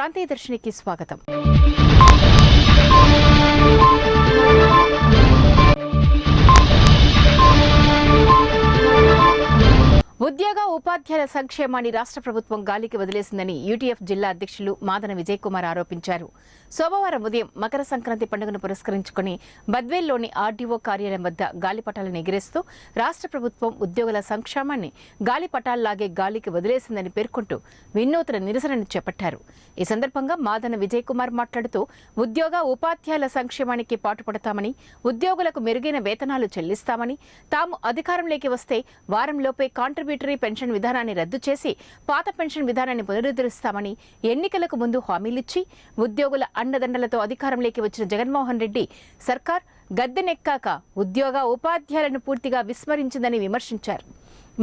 ప్రాంతీయ దర్శినికి స్వాగతం. ఉద్యోగ ఉపాధ్యాయుల సంక్షేమాన్ని రాష్ట్ర ప్రభుత్వం గాలికి వదిలేసిందని యూటీఎఫ్ జిల్లా అధ్యక్షులు మాదన విజయ్ కుమార్ ఆరోపించారు. సోమవారం ఉదయం మకర సంక్రాంతి పండుగను పురస్కరించుకుని బద్వేల్లోని ఆర్డీఓ కార్యాలయం వద్ద గాలిపటాలను ఎగిరేస్తూ రాష్ట్ర ప్రభుత్వం ఉద్యోగుల సంక్షేమాన్ని గాలిపటాల్లాగే గాలికి వదిలేసిందని పేర్కొంటూ వినూత్న నిరసనను చేపట్టారు. ఈ సందర్భంగా మాదన విజయ్ కుమార్ మాట్లాడుతూ ఉద్యోగ ఉపాధ్యాయుల సంక్షేమానికి పాటుపడతామని, ఉద్యోగులకు మెరుగైన వేతనాలు చెల్లిస్తామని, తాము అధికారంలోకి వస్తే వారంలోపే కాంట్రిబ్యూటరీ పెన్షన్ విధానాన్ని రద్దు చేసి పాత పెన్షన్ విధానాన్ని పునరుద్ధరిస్తామని ఎన్నికలకు ముందు హామీలిచ్చి ఉద్యోగుల అండదండలతో అధికారంలోకి వచ్చిన జగన్మోహన్ రెడ్డి సర్కార్ గద్దెనెక్కాక ఉద్యోగ ఉపాధ్యాయులను పూర్తిగా విస్మరించిందని విమర్శించారు.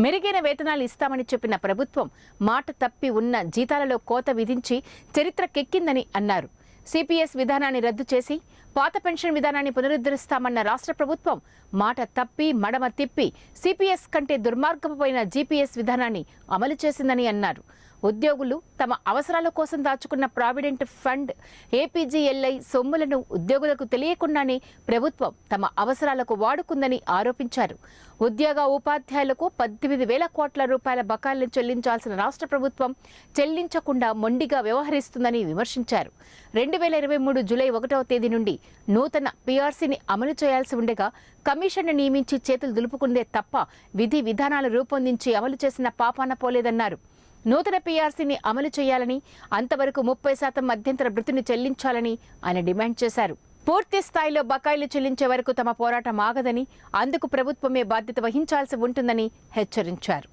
మెరుగైన వేతనాలు ఇస్తామని చెప్పిన ప్రభుత్వం మాట తప్పి ఉన్న జీతాలలో కోత విధించి చరిత్రకెక్కిందని అన్నారు. సిపిఎస్ విధానాన్ని రద్దు చేసి పాత పెన్షన్ విధానాన్ని పునరుద్ధరిస్తామన్న రాష్ట్ర ప్రభుత్వం మాట తప్పి మడమ తిప్పి సిపిఎస్ కంటే దుర్మార్గమైన జీపీఎస్ విధానాన్ని అమలు చేసిందని అన్నారు. ఉద్యోగులు తమ అవసరాల కోసం దాచుకున్న ప్రావిడెంట్ ఫండ్ ఏపీజీఎల్ఐ సొమ్ములను ఉద్యోగులకు తెలియకుండానే ప్రభుత్వం తమ అవసరాలకు వాడుకుందని ఆరోపించారు. ఉద్యోగ ఉపాధ్యాయులకు 18,000 కోట్ల రూపాయల బకాయిలను చెల్లించాల్సిన రాష్ట్ర ప్రభుత్వం చెల్లించకుండా మొండిగా వ్యవహరిస్తుందని విమర్శించారు. 2023 జూలై 1వ తేదీ నుండి నూతన పీఆర్సీని అమలు చేయాల్సి ఉండగా కమిషన్ను నియమించి చేతులు దులుపుకుందే తప్ప విధి విధానాలు రూపొందించి అమలు చేసిన పాపాన పోలేదన్నారు. నూతన పీఆర్సీని అమలు చేయాలని, అంతవరకు 30% మధ్యంతర భృతిని చెల్లించాలని ఆయన డిమాండ్ చేశారు. పూర్తి స్థాయిలో బకాయిలు చెల్లించే వరకు తమ పోరాటం ఆగదని, అందుకు ప్రభుత్వమే బాధ్యత వహించాల్సి ఉంటుందని హెచ్చరించారు.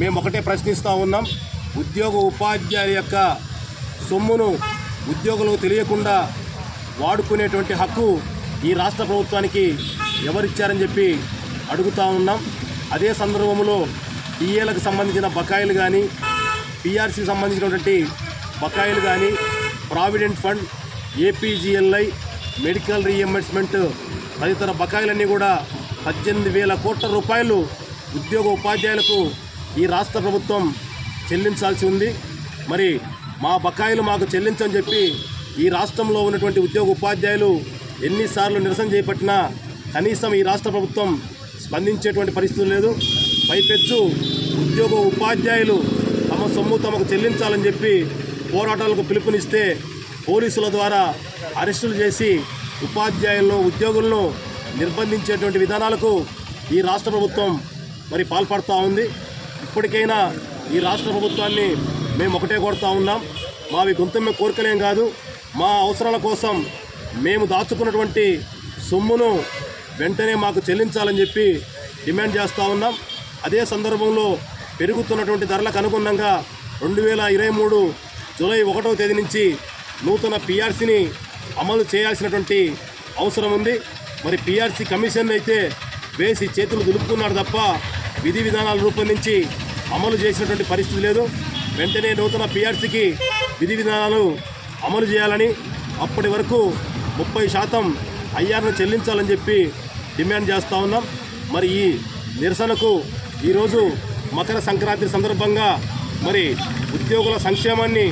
మేము ఒకటే ప్రశ్నిస్తూ ఉన్నాం. ఉద్యోగ ఉపాధ్యాయుల యొక్క సొమ్మును ఉద్యోగులకు తెలియకుండా వాడుకునేటువంటి హక్కు ఈ రాష్ట్ర ప్రభుత్వానికి ఎవరిచ్చారని చెప్పి అడుగుతూ ఉన్నాం. అదే సందర్భంలో టీఏలకు సంబంధించిన బకాయిలు కానీ, పీఆర్సీకి సంబంధించినటువంటి బకాయిలు కానీ, provident fund, APGLI, medical reimbursement తదితర బకాయిలన్నీ కూడా 18,000 కోట్ల రూపాయలు ఉద్యోగ ఉపాధ్యాయులకు ఈ రాష్ట్ర ప్రభుత్వం చెల్లించాల్సి ఉంది. మరి మా బకాయిలు మాకు చెల్లించని చెప్పి ఈ రాష్ట్రంలో ఉన్నటువంటి ఉద్యోగ ఉపాధ్యాయులు ఎన్నిసార్లు నిరసన చేపట్టినా కనీసం ఈ రాష్ట్ర ప్రభుత్వం స్పందించేటువంటి పరిస్థితి లేదు. పైపెచ్చు ఉద్యోగ ఉపాధ్యాయులు తమ సొమ్ము తమకు చెల్లించాలని చెప్పి పోరాటాలకు పిలుపునిస్తే పోలీసుల ద్వారా అరెస్టులు చేసి ఉపాధ్యాయులను, ఉద్యోగులను నిర్బంధించేటువంటి విధానాలకు ఈ రాష్ట్ర ప్రభుత్వం మరి పాల్పడుతూ ఉంది. ఇప్పటికైనా ఈ రాష్ట్ర ప్రభుత్వాన్ని మేము ఒకటే కోరుతూ ఉన్నాం. మావి గొంతెమ్మ కోరికలేం కాదు. మా అవసరాల కోసం మేము దాచుకున్నటువంటి సొమ్మును వెంటనే మాకు చెల్లించాలని చెప్పి డిమాండ్ చేస్తూ ఉన్నాం. అదే సందర్భంలో పెరుగుతున్నటువంటి ధరలకు అనుగుణంగా 2023 జూలై 1వ తేదీ నుంచి నూతన పీఆర్సీని అమలు చేయాల్సినటువంటి అవసరం ఉంది. మరి పీఆర్సీ కమిషన్ అయితే వేసి చేతులు దులుపుకున్నాడు తప్ప విధి విధానాలు రూపొందించి అమలు చేసినటువంటి పరిస్థితి లేదు. వెంటనే నూతన పీఆర్సీకి విధి విధానాలు అమలు చేయాలని, అప్పటి వరకు 30% ఐఆర్ను చెల్లించాలని చెప్పి డిమాండ్ చేస్తూ ఉన్నాం. మరి ఈ నిరసనకు ఈరోజు మకర సంక్రాంతి సందర్భంగా మరి ఉద్యోగుల సంక్షేమాన్ని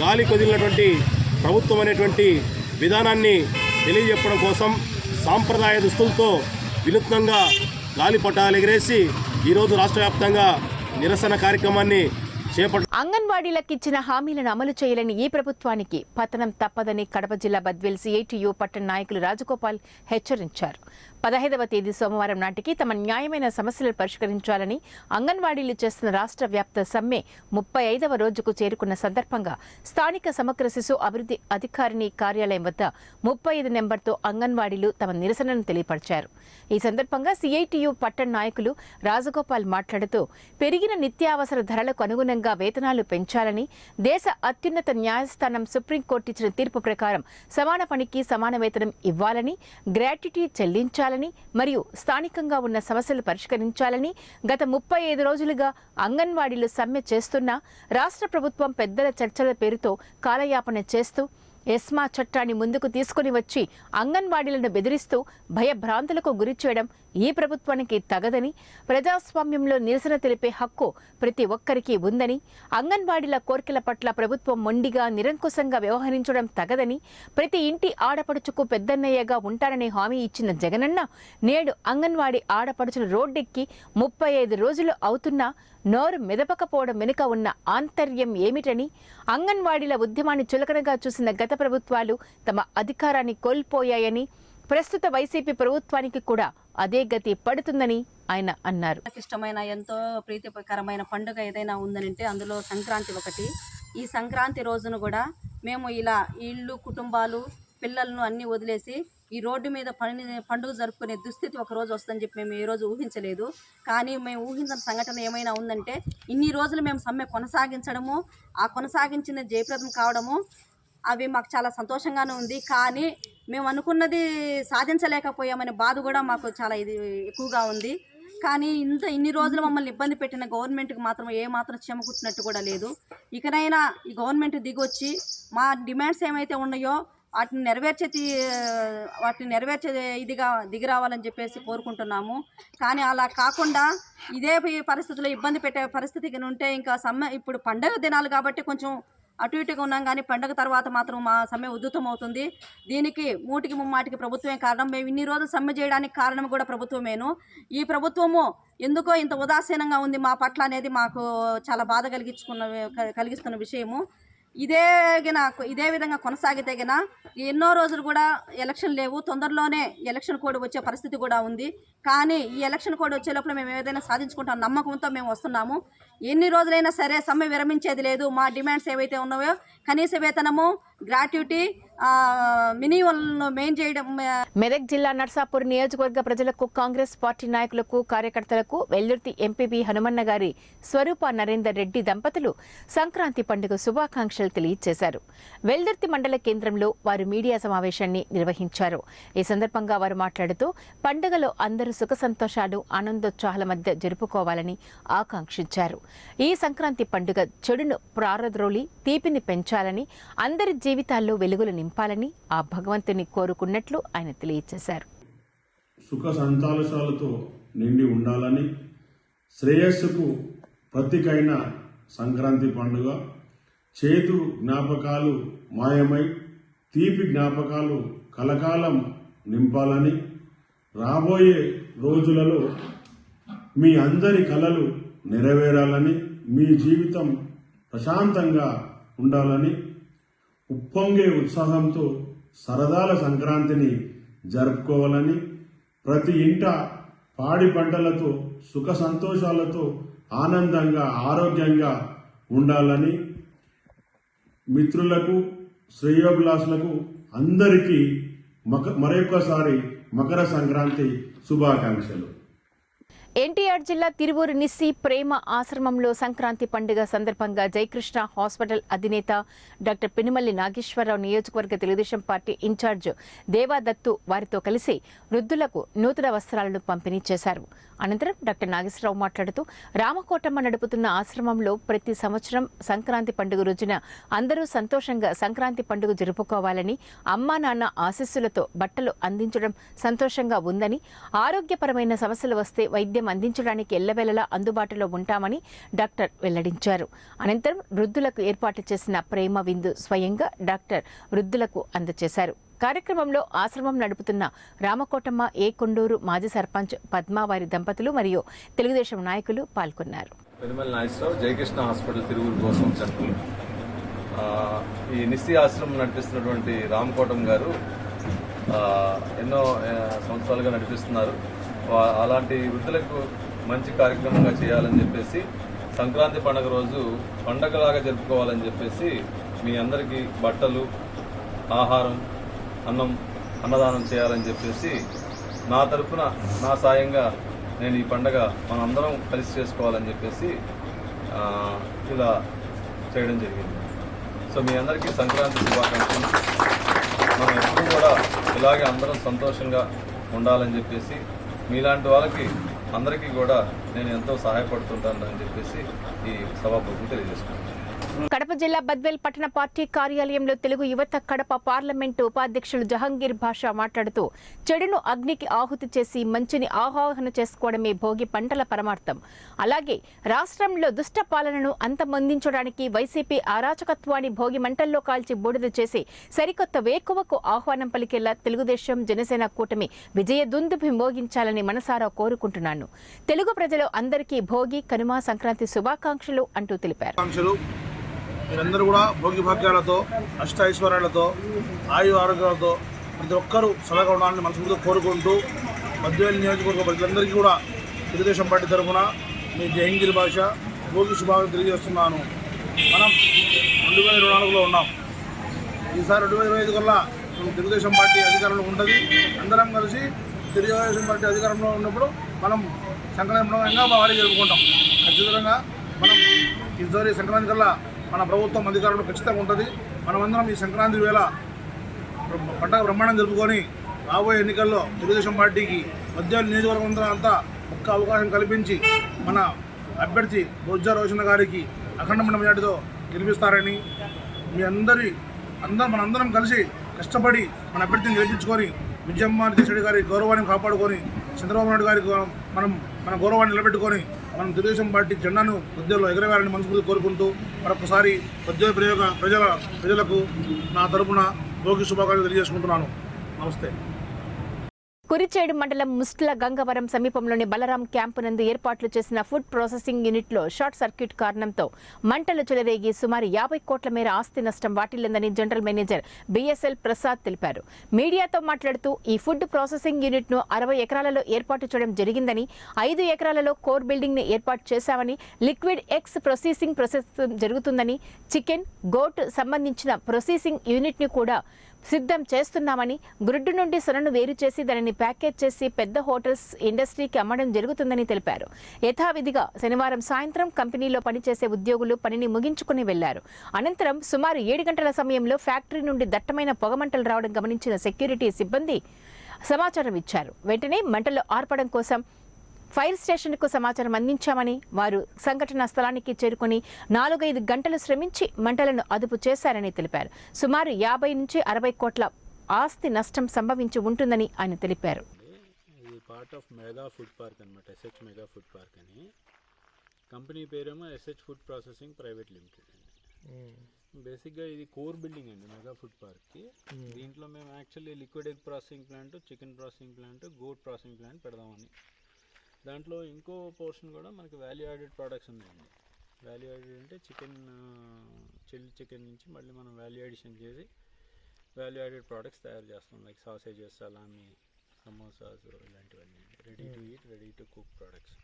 గాలి కొదిలినటువంటి ప్రభుత్వం అనేటువంటి విధానాన్ని తెలియజెప్పడం కోసం సాంప్రదాయ దుస్తులతో వినూత్నంగా గాలిపటాలు ఎగిరేసి ఈరోజు రాష్ట్ర వ్యాప్తంగా నిరసన కార్యక్రమాన్ని అంగన్వాడీలకు ఇచ్చిన హామీలను అమలు చేయాలని ఈ ప్రభుత్వానికి పతనం తప్పదని కడప జిల్లా బద్వేల్ సిఐటియు పట్టణ నాయకులు రాజగోపాల్ హెచ్చరించారు. 15వ తేదీ సోమవారం నాటికి తమ న్యాయమైన సమస్యలు పరిష్కరించాలని అంగన్వాడీలు చేస్తున్న రాష్ట్ర వ్యాప్త సమ్మె 35వ రోజుకు చేరుకున్న సందర్భంగా స్థానిక సమగ్ర శిశు అభివృద్ధి అధికారిని కార్యాలయం వద్ద 35 నెంబర్తో అంగన్వాడీలు తమ నిరసనను తెలియపరిచారు. ఈ సందర్భంగా సిఐటియు పట్టణ నాయకులు రాజగోపాల్ మాట్లాడుతూ పెరిగిన నిత్యావసర ధరలకు అనుగుణంగా వేతనాలు పెంచాలని, దేశ అత్యున్నత న్యాయస్థానం సుప్రీంకోర్టు ఇచ్చిన తీర్పు ప్రకారం సమాన పనికి సమాన వేతనం ఇవ్వాలని, గ్రాట్యుటీ చెల్లించాలని మరియు స్థానికంగా ఉన్న సమస్యలు పరిష్కరించాలని గత 35 రోజులుగా అంగన్వాడీలు సమ్మె చేస్తున్నా రాష్ట్ర ప్రభుత్వం పెద్దల చర్చల పేరుతో కాలయాపన చేస్తూ ఎస్మా చట్టాన్ని ముందుకు తీసుకుని వచ్చి అంగన్వాడీలను బెదిరిస్తూ భయభ్రాంతులకు గురి చేయడం ఈ ప్రభుత్వానికి తగదని, ప్రజాస్వామ్యంలో నిరసన తెలిపే హక్కు ప్రతి ఒక్కరికి ఉందని, అంగన్వాడీల కోర్కెల పట్ల ప్రభుత్వం మొండిగా నిరంకుశంగా వ్యవహరించడం తగదని, ప్రతి ఇంటి ఆడపడుచుకు పెద్దన్నయ్యగా ఉంటారనే హామీ ఇచ్చిన జగనన్న నేడు అంగన్వాడీ ఆడపడుచులు రోడ్డెక్కి 35 రోజులు అవుతున్నా నోరు మెదపకపోవడం వెనుక ఉన్న ఆంతర్యం ఏమిటని, అంగన్వాడీల ఉద్యమాన్ని చులకనగా చూసిన గత ప్రభుత్వాలు తమ అధికారాన్ని కోల్పోయాయని, ప్రస్తుత వైసీపీ ప్రభుత్వానికి కూడా అదే గతి పడుతుందని ఆయన అన్నారు. ఇష్టమైన ఎంతో ప్రీతికరమైన పండుగ ఏదైనా ఉందనంటే అందులో సంక్రాంతి ఒకటి. ఈ సంక్రాంతి రోజున కూడా మేము ఇలా ఇళ్ళు, కుటుంబాలు, పిల్లలను అన్నీ వదిలేసి ఈ రోడ్డు మీద పండుగ జరుపుకునే దుస్థితి ఒక రోజు వస్తుందని చెప్పి మేము ఏ రోజు ఊహించలేదు. కానీ మేము ఊహించిన సంఘటన ఏమైనా ఉందంటే ఇన్ని రోజులు మేము సమ్మె కొనసాగించడము, ఆ కొనసాగించిన జయప్రదం కావడము అవి మాకు చాలా సంతోషంగానే ఉంది. కానీ మేము అనుకున్నది సాధించలేకపోయామనే బాధ కూడా మాకు చాలా ఎక్కువగా ఉంది. కానీ ఇన్ని రోజులు మమ్మల్ని ఇబ్బంది పెట్టిన గవర్నమెంట్కి మాత్రం ఏమాత్రం చెమకుట్టినట్టు కూడా లేదు. ఇకనైనా ఈ గవర్నమెంట్ దిగొచ్చి మా డిమాండ్స్ ఏమైతే ఉన్నాయో వాటిని నెరవేర్చే ఇదిగా దిగి రావాలని చెప్పేసి కోరుకుంటున్నాము. కానీ అలా కాకుండా ఇదే పరిస్థితుల్లో ఇబ్బంది పెట్టే పరిస్థితికి ఉంటే ఇంకా సమ్మె ఇప్పుడు పండగ దినాలు కాబట్టి కొంచెం అటు ఇటుగా ఉన్నాం. కానీ పండగ తర్వాత మాత్రం మా సమ్మె ఉధృతం అవుతుంది. దీనికి మూటికి ముమ్మాటికి ప్రభుత్వమే కారణం. మేము ఇన్ని రోజులు సమ్మె చేయడానికి కారణం కూడా ప్రభుత్వమేను. ఈ ప్రభుత్వము ఎందుకో ఇంత ఉదాసీనంగా ఉంది మా పట్ల అనేది మాకు చాలా బాధ కలిగిస్తున్న విషయము. ఇదే విధంగా కొనసాగితే గిన ఎన్నో రోజులు కూడా ఎలక్షన్ లేవు, తొందరలోనే ఎలక్షన్ కోడ్ వచ్చే పరిస్థితి కూడా ఉంది. కానీ ఈ ఎలక్షన్ కోడ్ వచ్చే లోపల మేము ఏదైనా సాధించుకుంటాం నమ్మకంతో మేము వస్తున్నాము. ఎన్ని రోజులైనా సరే సమ్మె విరమించేది లేదు. మా డిమాండ్స్ ఏవైతే ఉన్నాయో కనీస వేతనము, గ్రాట్యుటీ, మినిమల్ను మెయిన్ చేయడం. మెదక్ జిల్లా నర్సాపూర్ నియోజకవర్గ ప్రజలకు, కాంగ్రెస్ పార్టీ నాయకులకు, కార్యకర్తలకు వెల్దుర్తి ఎంపీపీ హనుమన్న గారి స్వరూప నరేందర్ రెడ్డి దంపతులు సంక్రాంతి పండుగ శుభాకాంక్షలు తెలియజేశారు. వెల్దుర్తి మండల కేంద్రంలో వారు మీడియా సమావేశాన్ని నిర్వహించారు. ఈ సందర్భంగా వారు మాట్లాడుతూ పండుగలో అందరూ సుఖ సంతోషాలు, ఆనందోత్సాహాల మధ్య జరుపుకోవాలని ఆకాంక్షించారు. ఈ సంక్రాంతి పండుగ చెడును ప్రారద్రోలి తీపిని పెంచాలని, అందరి జీవితాల్లో వెలుగులు నింపాలని ఆ భగవంతుని కోరుకున్నట్లు ఆయన తెలియజేశారు. సుఖ సంతోషాలతో నిండి ఉండాలని, శ్రేయస్సుకు ప్రతీకైన సంక్రాంతి పండుగ చేదు జ్ఞాపకాలు మాయమై తీపి జ్ఞాపకాలు కలకాలం నింపాలని, రాబోయే రోజులలో మీ అందరి కలలు నెరవేరాలని, మీ జీవితం ప్రశాంతంగా ఉండాలని, ఉప్పొంగే ఉత్సాహంతో సరదాల సంక్రాంతిని జరుపుకోవాలని, ప్రతి ఇంట పాడి పంటలతో సుఖ సంతోషాలతో ఆనందంగా ఆరోగ్యంగా ఉండాలని, మిత్రులకు, శ్రేయోభిలాషులకు అందరికీ మరొకసారి మకర సంక్రాంతి శుభాకాంక్షలు. ఎన్టీఆర్ జిల్లా తిరువూరు నిస్సి ప్రేమ ఆశ్రమంలో సంక్రాంతి పండుగ సందర్భంగా జయకృష్ణ హాస్పిటల్ అధినేత డాక్టర్ పినిమల్లి నాగేశ్వరరావు, నియోజకవర్గ తెలుగుదేశం పార్టీ ఇన్ఛార్జ్ దేవాదత్తు వారితో కలిసి వృద్ధులకు నూతన వస్త్రాలను పంపిణీ చేశారు. అనంతరం డాక్టర్ నాగేశ్వరరావు మాట్లాడుతూ రామకోటమ్మ నడుపుతున్న ఆశ్రమంలో ప్రతి సంవత్సరం సంక్రాంతి పండుగ రోజున అందరూ సంతోషంగా సంక్రాంతి పండుగ జరుపుకోవాలని, అమ్మా నాన్న ఆశీస్సులతో బట్టలు అందించడం సంతోషంగా ఉందని, ఆరోగ్యపరమైన సమస్యలు వస్తే వైద్యం అందించడానికి ఎల్లవేళలా అందుబాటులో ఉంటామని డాక్టర్ వెల్లడించారు. అనంతరం వృద్ధులకు ఏర్పాటు చేసిన ప్రేమ విందు స్వయంగా డాక్టర్ వృద్ధులకు అందజేశారు. కార్యక్రమంలో ఆశ్రమం నడుపుతున్న రామకోటమ్మ, ఏ కొండూరు మాజీ సర్పంచ్ పద్మావారి దంపతులు మరియు తెలుగుదేశం నాయకులు పాల్గొన్నారు. పినిమల్లి నాగేశ్వరరావు, జయకృష్ణ హాస్పిటల్ తిరువురు కోసం సెంటర్. ఈ నిస్సి ఆశ్రమం నడిపిస్తున్నటువంటి రామకోటమ్మ గారు ఎన్నో సంవత్సరాలుగా నడిపిస్తున్నారు. అలాంటి వృద్ధులకు మంచి కార్యక్రమంగా చేయాలని చెప్పేసి సంక్రాంతి పండుగ రోజు పండగలాగా జరుపుకోవాలని చెప్పేసి మీ అందరికీ బట్టలు, ఆహారం, అన్నదానం చేయాలని చెప్పేసి నా తరఫున నా సాయంగా నేను ఈ పండగ మనందరం కలిసి చేసుకోవాలని చెప్పేసి ఇలా చేయడం జరిగింది. సో మీ అందరికీ సంక్రాంతి శుభాకాంక్షలు. మనం ఎప్పుడు కూడా ఇలాగే అందరం సంతోషంగా ఉండాలని చెప్పేసి మీలాంటి వాళ్ళకి అందరికీ కూడా నేను ఎంతో సహాయపడుతుంటానని చెప్పేసి ఈ సభాపతిని తెలియజేసుకుంటాను. కడప జిల్లా బద్వేల్ పట్టణ పార్టీ కార్యాలయంలో తెలుగు యువత కడప పార్లమెంటు ఉపాధ్యక్షులు జహంగీర్ భాషా మాట్లాడుతూ చెడును అగ్నికి ఆహుతి చేసి మంచిని ఆవాహన చేసుకోవడమే భోగి పంటల పరమార్థం. అలాగే రాష్ట్రంలో దుష్ట పాలనను అంతమొందించడానికి వైసీపీ అరాచకత్వాన్ని భోగి మంటల్లో కాల్చి బూడిద చేసి సరికొత్త వేకువకు ఆహ్వానం పలికేలా తెలుగుదేశం జనసేన కూటమి విజయ దుందుభి మోగించాలని మనసారా కోరుకుంటున్నాను. తెలుగు ప్రజలు అందరికీ భోగి, కనుమ, సంక్రాంతి శుభాకాంక్షలు అంటూ తెలిపారు. మీరందరూ కూడా భోగి భాగ్యాలతో, అష్ట ఐశ్వర్యాలతో, ఆయు ఆరోగ్యాలతో ప్రతి ఒక్కరూ సలహా ఉండాలని మనసుతో కోరుకుంటూ బద్వేల్ నియోజకవర్గ ప్రజలందరికీ కూడా తెలుగుదేశం పార్టీ తరఫున మీ జహంగీర్ భాష భోగి శుభాకాంక్షలు తెలియజేస్తున్నాను. మనం 2024లో ఉన్నాం. ఈసారి 2025 కల్లా తెలుగుదేశం పార్టీ అధికారంలో ఉంటుంది. అందరం కలిసి తెలుగుదేశం పార్టీ అధికారంలో ఉన్నప్పుడు మనం సంక్రాంతిగా మా వారికి జరుపుకుంటాం. ఖచ్చితంగా మనం ఈసారి సంక్రాంతి కల్లా మన ప్రభుత్వం అధికారంలో ఖచ్చితంగా ఉంటుంది. మనమందరం ఈ సంక్రాంతి వేళ పండగ బ్రహ్మాండం జరుపుకొని రాబోయే ఎన్నికల్లో తెలుగుదేశం పార్టీకి బద్వేల్ నియోజకవర్గం అంతా ఒక్క అవకాశం కల్పించి మన అభ్యర్థి బొజ్జా రోషన్న గారికి అఖండమైన మెజార్టీతో గెలిపిస్తారని మనందరం కలిసి కష్టపడి మన అభ్యర్థిని గెలిపించుకొని విజయమ్మారెడ్డి రెడ్డి గారి గౌరవాన్ని కాపాడుకొని చంద్రబాబు నాయుడు గారికి మన గౌరవాన్ని నిలబెట్టుకొని మనం తెలుగుదేశం పార్టీ జెండాను బద్వేల్లో ఎగరవేయాలని మనస్ఫూర్తిగా కోరుకుంటూ మరొకసారి బద్వేల్ ప్రజలకు నా తరపున భోగి శుభాకాంక్షలు తెలియజేసుకుంటున్నాను. నమస్తే. కురిచేడు మండలం ముస్ట్ల గంగవరం సమీపంలోని బలరాం క్యాంపు నందు ఏర్పాట్లు చేసిన ఫుడ్ ప్రాసెసింగ్ యూనిట్లో షార్ట్ సర్క్యూట్ కారణంతో మంటలు చెలరేగి సుమారు 50 కోట్ల మేర ఆస్తి నష్టం వాటిల్లిందని జనరల్ మేనేజర్ బిఎస్ఎల్ ప్రసాద్ తెలిపారు. మీడియాతో మాట్లాడుతూ ఈ ఫుడ్ ప్రాసెసింగ్ యూనిట్ను 60 ఎకరాలలో ఏర్పాటు చేయడం జరిగిందని, 5 ఎకరాలలో కోర్ బిల్డింగ్ ని ఏర్పాటు చేశామని, లిక్విడ్ ఎగ్స్ ప్రాసెస్ జరుగుతుందని, చికెన్, గోట్ సంబంధించిన ప్రాసెసింగ్ యూనిట్ ని కూడా సిద్ధం చేస్తున్నామని, గుడ్డు నుండి సొనను వేరు చేసి దానిని ప్యాకేజ్ చేసి పెద్ద హోటల్స్, ఇండస్ట్రీకి అమ్మడం జరుగుతుందని తెలిపారు. యథావిధిగా శనివారం సాయంత్రం కంపెనీలో పనిచేసే ఉద్యోగులు పనిని ముగించుకుని వెళ్లారు. అనంతరం సుమారు 7 గంటల సమయంలో ఫ్యాక్టరీ నుండి దట్టమైన పొగమంటలు రావడం గమనించిన సెక్యూరిటీ సిబ్బంది సమాచారం ఇచ్చారు. వెంటనే మంటలు ఆర్పడం కోసం ఫైర్ స్టేషన్కు సమాచారం అందించామని, వారు సంఘటనా స్థలానికి చేరుకుని 4-5 గంటలు శ్రమించి మంటలను అదుపు చేశారని తెలిపారు. సుమారు 50 నుంచి 60 కోట్ల ఆస్తి నష్టం సంభవించి ఉంటుందని ఆయన తెలిపారు. ఇది part of mega food park అనమాట, ఎస్హెచ్ మెగా ఫుడ్ పార్క్ అని. కంపెనీ పేరేమో SH food processing private limited అండి. బేసిక్గా ఇది కోర్ బిల్డింగ్ అండి మెగా ఫుడ్ పార్క్కి. దీంట్లో మేము actually liquid egg processing plant, chicken processing plant, goat processing plant పెడదామని. దాంట్లో ఇంకో పోర్షన్ కూడా మనకి వాల్యూ యాడెడ్ ప్రోడక్ట్స్ ఉన్నాయండి. వాల్యూ యాడెడ్ అంటే చికెన్, చిల్లీ చికెన్ నుంచి మళ్ళీ మనం వాల్యూ అడిషన్ చేసి వాల్యూ యాడెడ్ ప్రోడక్ట్స్ తయారు చేస్తాం. లైక్ సాసేజెస్, సలామీ, సమోసాస్ ఇలాంటివన్నీ ready to eat, ready to cook products.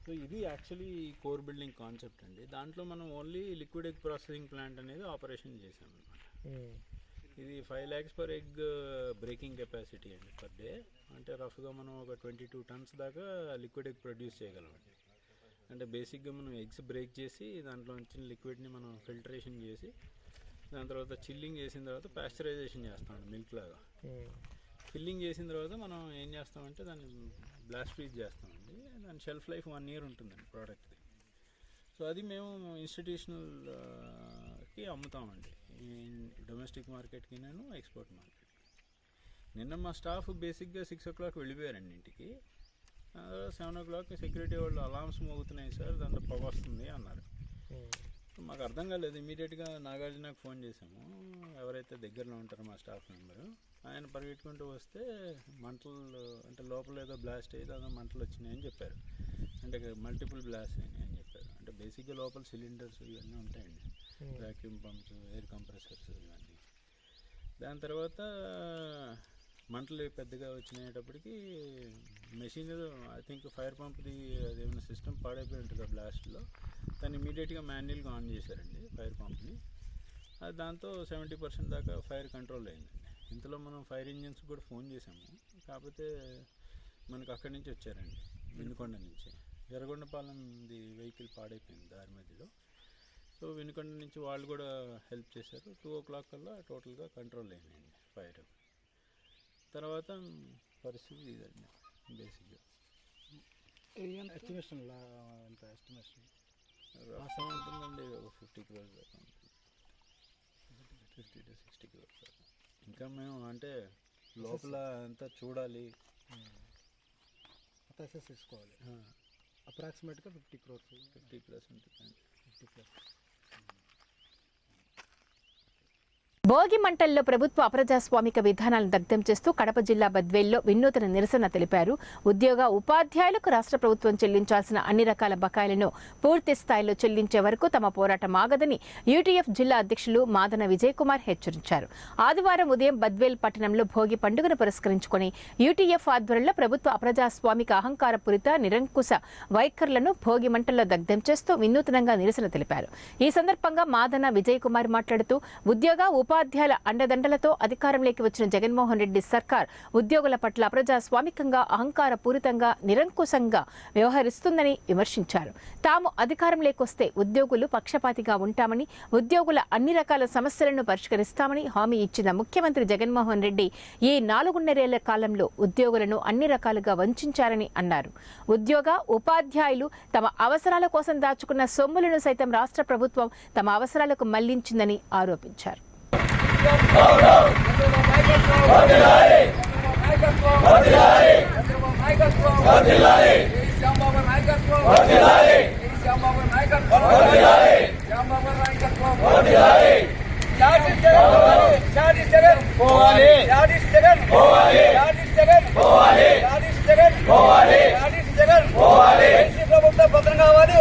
So ఇది యాక్చువల్లీ కోర్ బిల్డింగ్ కాన్సెప్ట్ అండి. దాంట్లో మనం only liquid egg processing plant అనేది ఆపరేషన్ చేసామన్నమాట. ఇది 5 lakhs per egg breaking capacity అండి పర్ డే. అంటే రఫ్గా మనం ఒక 22 tons దాకా లిక్విడ్ ఎగ్ ప్రొడ్యూస్ చేయగలమండి. అంటే బేసిక్గా మనం ఎగ్స్ బ్రేక్ చేసి దాంట్లో వచ్చిన లిక్విడ్ని మనం ఫిల్టరేషన్ చేసి దాని తర్వాత చిల్లింగ్ చేసిన తర్వాత పాస్చరైజేషన్ చేస్తామండి మిల్క్ లాగా. ఫిల్లింగ్ చేసిన తర్వాత మనం ఏం చేస్తామంటే దాన్ని బ్లాస్ట్ ఫ్రీజ్ చేస్తామండి. దాని షెల్ఫ్ లైఫ్ 1 year ఉంటుందండి ప్రోడక్ట్ది. సో అది మేము ఇన్స్టిట్యూషనల్కి అమ్ముతామండి, డొమెస్టిక్ మార్కెట్కి, నేను ఎక్స్పోర్ట్ మార్కెట్కి. నిన్న మా స్టాఫ్ బేసిక్గా 6 o'clock వెళ్ళిపోయారండి ఇంటికి. 7 o'clock సెక్యూరిటీ వాళ్ళు అలామ్స్ మోగుతున్నాయి సార్, దాంట్లో పొగ వస్తుంది అన్నారు. మాకు అర్థం కాలేదు. ఇమీడియట్గా నాగార్జునకు ఫోన్ చేసాము, ఎవరైతే దగ్గరలో ఉంటారో మా స్టాఫ్ మెంబరు. ఆయన పరిగెట్టుకుంటూ వస్తే మంటలు, అంటే లోపల ఏదో బ్లాస్ట్ అయ్యి దాని మంటలు వచ్చినాయని చెప్పారు. అంటే మల్టిపుల్ బ్లాస్ట్ అయినాయి అని చెప్పారు. అంటే బేసిక్గా లోపల సిలిండర్స్ ఇవన్నీ ఉంటాయండి, వ్యాక్యూమ్ పంప్స్, ఎయిర్ కంప్రెసర్స్ ఇవన్నీ. దాని తర్వాత మంటలు పెద్దగా వచ్చినప్పటికీ మెషిన్ ఐ థింక్ ఫైర్ పంప్ది అదేమైనా సిస్టమ్ పాడైపోయి ఉంటుంది ఆ బ్లాస్ట్లో. దాన్ని ఇమీడియట్గా మాన్యువల్గా ఆన్ చేశారండి ఫైర్ పంప్ని. అది దాంతో 70% దాకా ఫైర్ కంట్రోల్ అయిందండి. ఇంతలో మనం ఫైర్ ఇంజిన్స్ కూడా ఫోన్ చేసాము, కాకపోతే మనకు అక్కడి నుంచి వచ్చారండి, వినుకొండ నుంచి. ఎర్రగొండపాలెంది వెహికల్ పాడైపోయింది దారి మధ్యలో. సో వినుకొండ నుంచి వాళ్ళు కూడా హెల్ప్ చేశారు. 2 o'clock కల్లా టోటల్గా కంట్రోల్ అయిందండి ఫైర్. తర్వాత పరిస్థితి ఇదండి బేసిక్గా. రాష్ట్రం ఉంటుందండి ఒక 50 crores దాకా ఉంటుంది. 50 to 60 crores దాకా. ఇంకా మేము అంటే లోపల అంతా చూడాలి. అసెస్ చేసుకోవాలి. అప్రాక్సిమేట్గా 50 crores 50+ ఉంటుంది. 50+. భోగి మంటల్లో ప్రభుత్వ అప్రజాస్వామిక విధానాలను దగ్ధం చేస్తూ కడప జిల్లా బద్వేల్లో వినూత్న నిరసన తెలిపారు. ఉద్యోగ ఉపాధ్యాయులకు రాష్ట్ర ప్రభుత్వం చెల్లించాల్సిన అన్ని రకాల బకాయిలను పూర్తి స్థాయిలో చెల్లించే వరకు తమ పోరాటం ఆగదని యూటీఎఫ్ జిల్లా అధ్యక్షులు మాదన విజయ్ కుమార్ హెచ్చరించారు. ఆదివారం ఉదయం బద్వేల్ పట్టణంలో భోగి పండుగను పురస్కరించుకుని యూటీఎఫ్ ఆధ్వర్యంలో ప్రభుత్వ అప్రజాస్వామిక అహంకారపూరిత నిరంకుశ వైఖరులను భోగి మంటల్లో దగ్ధం చేస్తూ వినూత్నంగా నిరసన తెలిపారు. ఈ సందర్భంగా మాదన విజయ్ కుమార్ మాట్లాడుతూ ఉద్యోగ ఉపాధ్యాయుల అండదండలతో అధికారంలోకి వచ్చిన జగన్మోహన్ రెడ్డి సర్కార్ ఉద్యోగుల పట్ల అప్రజాస్వామికంగా అహంకారపూరితంగా నిరంకుశంగా వ్యవహరిస్తుందని విమర్శించారు. తాము అధికారంలోకి వస్తే ఉద్యోగులు పక్షపాతిగా ఉంటామని, ఉద్యోగుల అన్ని రకాల సమస్యలను పరిష్కరిస్తామని హామీ ఇచ్చిన ముఖ్యమంత్రి జగన్మోహన్ రెడ్డి ఈ 4.5 కాలంలో ఉద్యోగులను అన్ని రకాలుగా వంచారని అన్నారు. ఉద్యోగ ఉపాధ్యాయులు తమ అవసరాల కోసం దాచుకున్న సొమ్ములను సైతం రాష్ట్ర ప్రభుత్వం తమ అవసరాలకు మళ్లించిందని ఆరోపించారు. భద్రం కావాలి.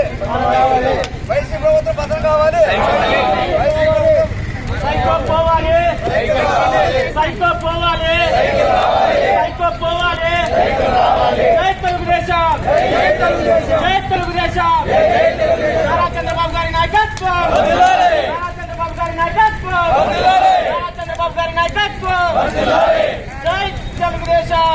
వైసీపీ ప్రభుత్వం భద్రం కావాలి. సైకో పోవాలి. సైకో పోవాలి. సైకో పోవాలి. జై తెలుగుదేశం. జై తెలుగుదేశం. నారా చంద్రబాబు గారి నాయకత్వం. నారా చంద్రబాబు గారి నాయకత్వం. నారా చంద్రబాబు గారి నాయకత్వం. జై తెలుగుదేశం.